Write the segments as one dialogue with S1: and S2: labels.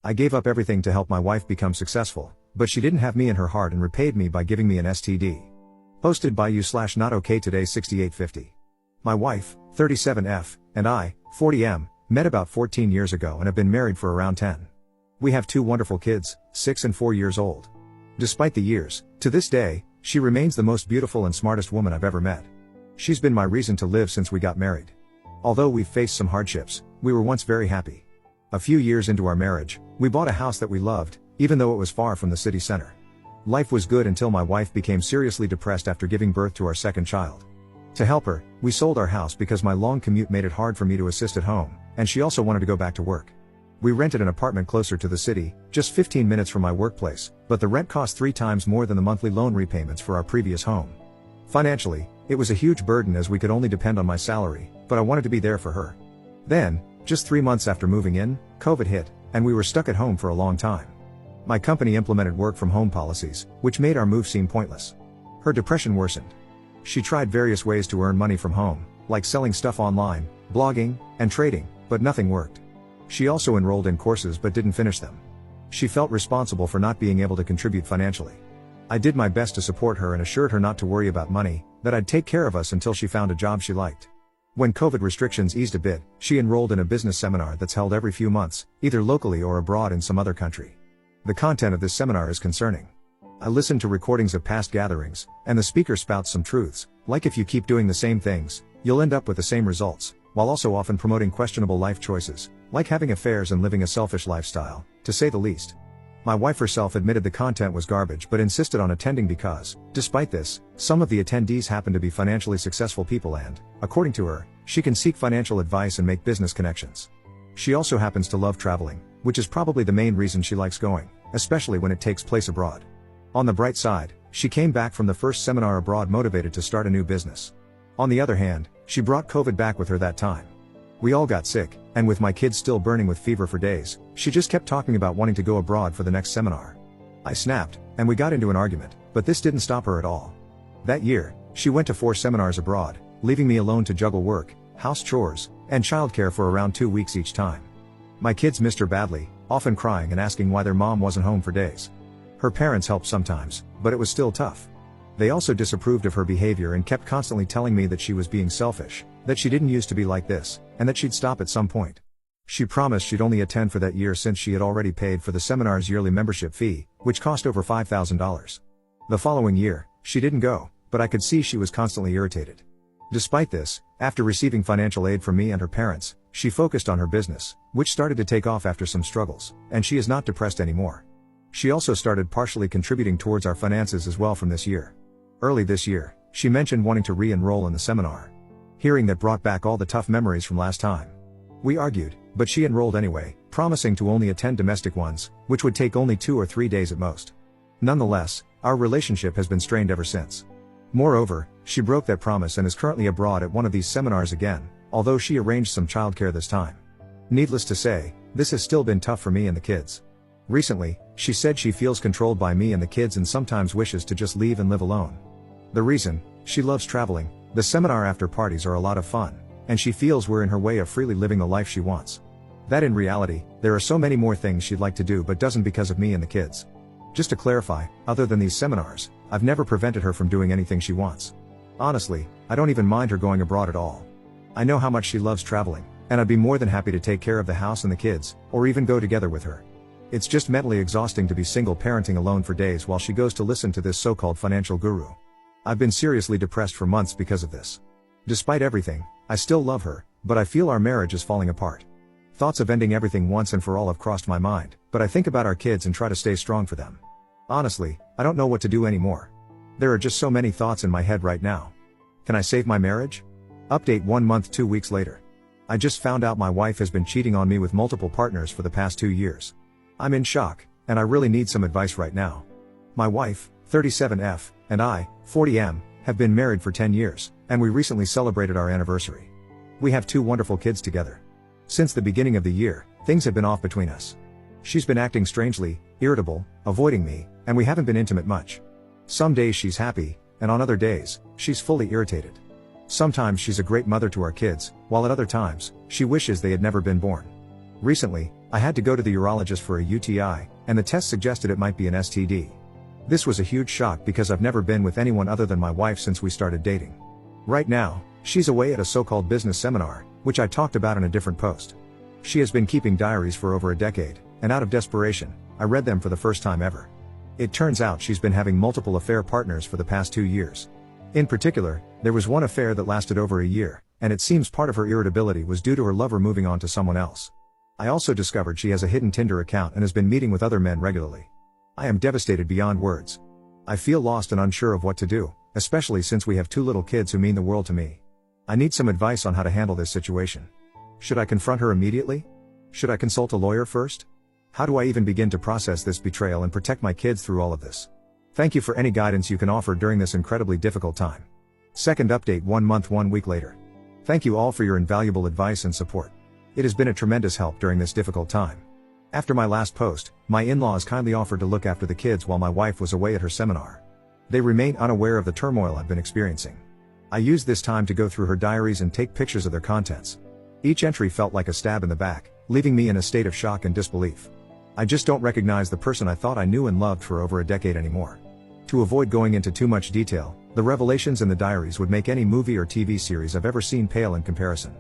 S1: I gave up everything to help my wife become successful, but she didn't have me in her heart and repaid me by giving me an STD. Posted by you/not okay today 6850. My wife, 37F, and I, 40M, met about 14 years ago and have been married for around 10. We have two wonderful kids, 6 and 4 years old. Despite the years, to this day, she remains the most beautiful and smartest woman I've ever met. She's been my reason to live since we got married. Although we've faced some hardships, we were once very happy. A few years into our marriage, we bought a house that we loved, even though it was far from the city center. Life was good until my wife became seriously depressed after giving birth to our second child. To help her, we sold our house because my long commute made it hard for me to assist at home, and she also wanted to go back to work. We rented an apartment closer to the city, just 15 minutes from my workplace, but the rent cost 3 times more than the monthly loan repayments for our previous home. Financially, it was a huge burden as we could only depend on my salary, but I wanted to be there for her. Then, just 3 months after moving in, COVID hit, and we were stuck at home for a long time. My company implemented work from home policies, which made our move seem pointless. Her depression worsened. She tried various ways to earn money from home, like selling stuff online, blogging, and trading, but nothing worked. She also enrolled in courses but didn't finish them. She felt responsible for not being able to contribute financially. I did my best to support her and assured her not to worry about money, that I'd take care of us until she found a job she liked. When COVID restrictions eased a bit, she enrolled in a business seminar that's held every few months, either locally or abroad in some other country. The content of this seminar is concerning. I listened to recordings of past gatherings, and the speaker spouts some truths, like if you keep doing the same things, you'll end up with the same results, while also often promoting questionable life choices, like having affairs and living a selfish lifestyle, to say the least. My wife herself admitted the content was garbage but insisted on attending because, despite this, some of the attendees happen to be financially successful people and, according to her, she can seek financial advice and make business connections. She also happens to love traveling, which is probably the main reason she likes going, especially when it takes place abroad. On the bright side, she came back from the first seminar abroad motivated to start a new business. On the other hand, she brought COVID back with her that time. We all got sick, and with my kids still burning with fever for days, she just kept talking about wanting to go abroad for the next seminar. I snapped, and we got into an argument, but this didn't stop her at all. That year, she went to 4 seminars abroad, leaving me alone to juggle work, house chores, and childcare for around 2 weeks each time. My kids missed her badly, often crying and asking why their mom wasn't home for days. Her parents helped sometimes, but it was still tough. They also disapproved of her behavior and kept constantly telling me that she was being selfish, that she didn't used to be like this, and that she'd stop at some point. She promised she'd only attend for that year since she had already paid for the seminar's yearly membership fee, which cost over $5,000. The following year, she didn't go, but I could see she was constantly irritated. Despite this, after receiving financial aid from me and her parents, she focused on her business, which started to take off after some struggles, and she is not depressed anymore. She also started partially contributing towards our finances as well from this year. Early this year, she mentioned wanting to re-enroll in the seminar. Hearing that brought back all the tough memories from last time. We argued, but she enrolled anyway, promising to only attend domestic ones, which would take only 2 or 3 days at most. Nonetheless, our relationship has been strained ever since. Moreover, she broke that promise and is currently abroad at one of these seminars again, although she arranged some childcare this time. Needless to say, this has still been tough for me and the kids. Recently, she said she feels controlled by me and the kids and sometimes wishes to just leave and live alone. The reason: she loves traveling, the seminar after parties are a lot of fun, and she feels we're in her way of freely living the life she wants. That in reality, there are so many more things she'd like to do but doesn't because of me and the kids. Just to clarify, other than these seminars, I've never prevented her from doing anything she wants. Honestly, I don't even mind her going abroad at all. I know how much she loves traveling, and I'd be more than happy to take care of the house and the kids, or even go together with her. It's just mentally exhausting to be single parenting alone for days while she goes to listen to this so-called financial guru. I've been seriously depressed for months because of this. Despite everything, I still love her, but I feel our marriage is falling apart. Thoughts of ending everything once and for all have crossed my mind, but I think about our kids and try to stay strong for them. Honestly, I don't know what to do anymore. There are just so many thoughts in my head right now. Can I save my marriage? Update 1 month 2 weeks later. I just found out my wife has been cheating on me with multiple partners for the past 2 years. I'm in shock, and I really need some advice right now. My wife, 37F, and I, 40M, have been married for 10 years, and we recently celebrated our anniversary. We have 2 wonderful kids together. Since the beginning of the year, things have been off between us. She's been acting strangely, irritable, avoiding me, and we haven't been intimate much. Some days she's happy, and on other days, she's fully irritated. Sometimes she's a great mother to our kids, while at other times, she wishes they had never been born. Recently, I had to go to the urologist for a UTI, and the test suggested it might be an STD. This was a huge shock because I've never been with anyone other than my wife since we started dating. Right now, she's away at a so-called business seminar, which I talked about in a different post. She has been keeping diaries for over a decade, and out of desperation, I read them for the first time ever. It turns out she's been having multiple affair partners for the past 2 years. In particular, there was one affair that lasted over a year, and it seems part of her irritability was due to her lover moving on to someone else. I also discovered she has a hidden Tinder account and has been meeting with other men regularly. I am devastated beyond words. I feel lost and unsure of what to do, especially since we have 2 little kids who mean the world to me. I need some advice on how to handle this situation. Should I confront her immediately? Should I consult a lawyer first? How do I even begin to process this betrayal and protect my kids through all of this? Thank you for any guidance you can offer during this incredibly difficult time. Second update 1 month 1 week later. Thank you all for your invaluable advice and support. It has been a tremendous help during this difficult time. After my last post, my in-laws kindly offered to look after the kids while my wife was away at her seminar. They remain unaware of the turmoil I've been experiencing. I used this time to go through her diaries and take pictures of their contents. Each entry felt like a stab in the back, leaving me in a state of shock and disbelief. I just don't recognize the person I thought I knew and loved for over a decade anymore. To avoid going into too much detail, the revelations in the diaries would make any movie or TV series I've ever seen pale in comparison.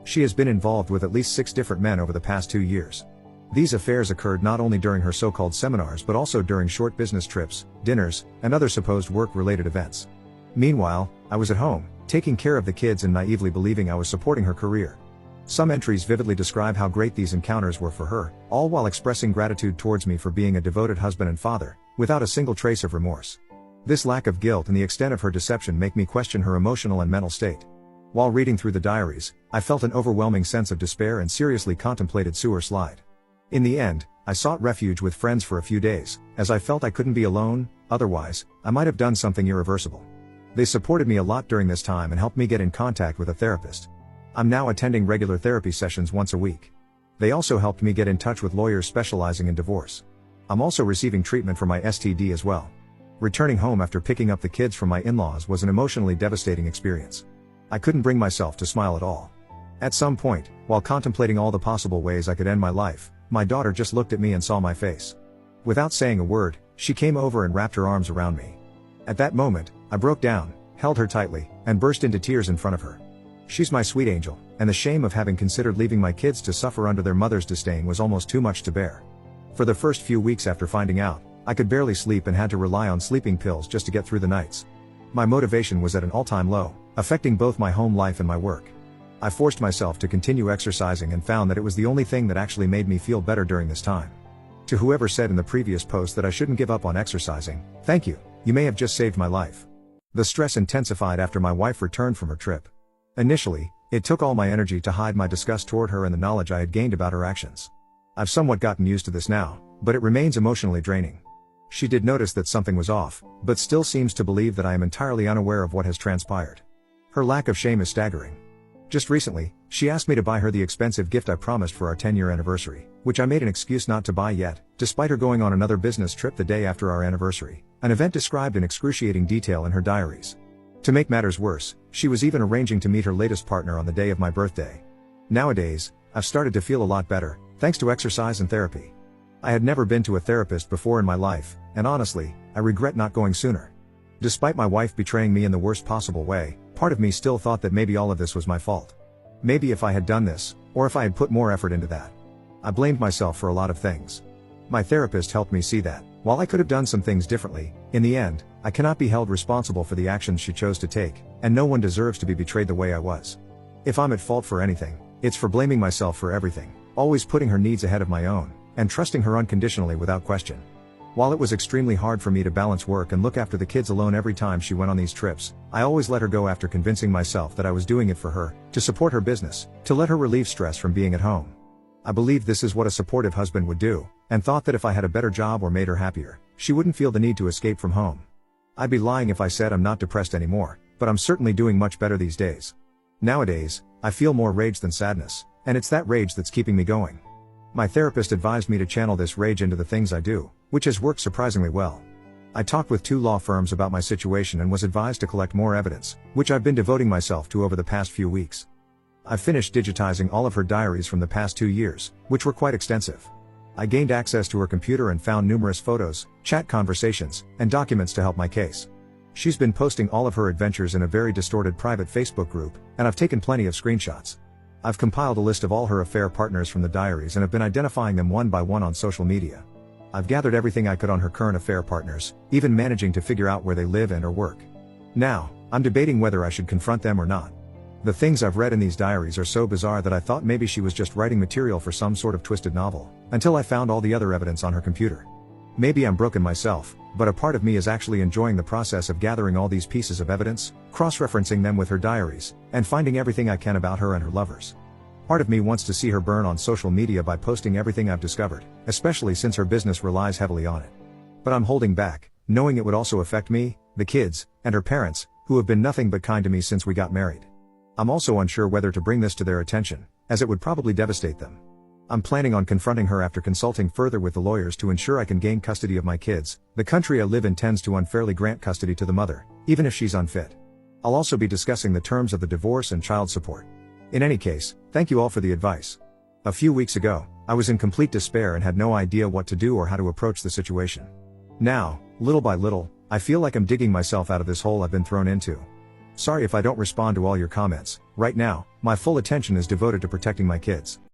S1: She has been involved with at least 6 different men over the past 2 years. These affairs occurred not only during her so-called seminars but also during short business trips, dinners, and other supposed work-related events. Meanwhile, I was at home, taking care of the kids and naively believing I was supporting her career. Some entries vividly describe how great these encounters were for her, all while expressing gratitude towards me for being a devoted husband and father, without a single trace of remorse. This lack of guilt and the extent of her deception make me question her emotional and mental state. While reading through the diaries, I felt an overwhelming sense of despair and seriously contemplated sewer slide. In the end, I sought refuge with friends for a few days, as I felt I couldn't be alone, otherwise, I might have done something irreversible. They supported me a lot during this time and helped me get in contact with a therapist. I'm now attending regular therapy sessions once a week. They also helped me get in touch with lawyers specializing in divorce. I'm also receiving treatment for my STD as well. Returning home after picking up the kids from my in-laws was an emotionally devastating experience. I couldn't bring myself to smile at all. At some point, while contemplating all the possible ways I could end my life, my daughter just looked at me and saw my face. Without saying a word, she came over and wrapped her arms around me. At that moment, I broke down, held her tightly, and burst into tears in front of her. She's my sweet angel, and the shame of having considered leaving my kids to suffer under their mother's disdain was almost too much to bear. For the first few weeks after finding out, I could barely sleep and had to rely on sleeping pills just to get through the nights. My motivation was at an all-time low, affecting both my home life and my work. I forced myself to continue exercising and found that it was the only thing that actually made me feel better during this time. To whoever said in the previous post that I shouldn't give up on exercising, thank you, you may have just saved my life. The stress intensified after my wife returned from her trip. Initially, it took all my energy to hide my disgust toward her and the knowledge I had gained about her actions. I've somewhat gotten used to this now, but it remains emotionally draining. She did notice that something was off, but still seems to believe that I am entirely unaware of what has transpired. Her lack of shame is staggering. Just recently, she asked me to buy her the expensive gift I promised for our 10-year anniversary, which I made an excuse not to buy yet, despite her going on another business trip the day after our anniversary, an event described in excruciating detail in her diaries. To make matters worse, she was even arranging to meet her latest partner on the day of my birthday. Nowadays, I've started to feel a lot better, thanks to exercise and therapy. I had never been to a therapist before in my life, and honestly, I regret not going sooner. Despite my wife betraying me in the worst possible way, part of me still thought that maybe all of this was my fault. Maybe if I had done this, or if I had put more effort into that. I blamed myself for a lot of things. My therapist helped me see that, while I could have done some things differently, in the end, I cannot be held responsible for the actions she chose to take, and no one deserves to be betrayed the way I was. If I'm at fault for anything, it's for blaming myself for everything, always putting her needs ahead of my own, and trusting her unconditionally without question. While it was extremely hard for me to balance work and look after the kids alone every time she went on these trips, I always let her go after convincing myself that I was doing it for her, to support her business, to let her relieve stress from being at home. I believed this is what a supportive husband would do, and thought that if I had a better job or made her happier, she wouldn't feel the need to escape from home. I'd be lying if I said I'm not depressed anymore, but I'm certainly doing much better these days. Nowadays, I feel more rage than sadness, and it's that rage that's keeping me going. My therapist advised me to channel this rage into the things I do, which has worked surprisingly well. I talked with 2 law firms about my situation and was advised to collect more evidence, which I've been devoting myself to over the past few weeks. I finished digitizing all of her diaries from the past 2 years, which were quite extensive. I gained access to her computer and found numerous photos, chat conversations, and documents to help my case. She's been posting all of her adventures in a very distorted private Facebook group, and I've taken plenty of screenshots. I've compiled a list of all her affair partners from the diaries and have been identifying them one by one on social media. I've gathered everything I could on her current affair partners, even managing to figure out where they live and/or work. Now, I'm debating whether I should confront them or not. The things I've read in these diaries are so bizarre that I thought maybe she was just writing material for some sort of twisted novel, until I found all the other evidence on her computer. Maybe I'm broken myself, but a part of me is actually enjoying the process of gathering all these pieces of evidence, cross-referencing them with her diaries, and finding everything I can about her and her lovers. Part of me wants to see her burn on social media by posting everything I've discovered, especially since her business relies heavily on it. But I'm holding back, knowing it would also affect me, the kids, and her parents, who have been nothing but kind to me since we got married. I'm also unsure whether to bring this to their attention, as it would probably devastate them. I'm planning on confronting her after consulting further with the lawyers to ensure I can gain custody of my kids. The country I live in tends to unfairly grant custody to the mother, even if she's unfit. I'll also be discussing the terms of the divorce and child support. In any case, thank you all for the advice. A few weeks ago, I was in complete despair and had no idea what to do or how to approach the situation. Now, little by little, I feel like I'm digging myself out of this hole I've been thrown into. Sorry if I don't respond to all your comments. Right now, my full attention is devoted to protecting my kids.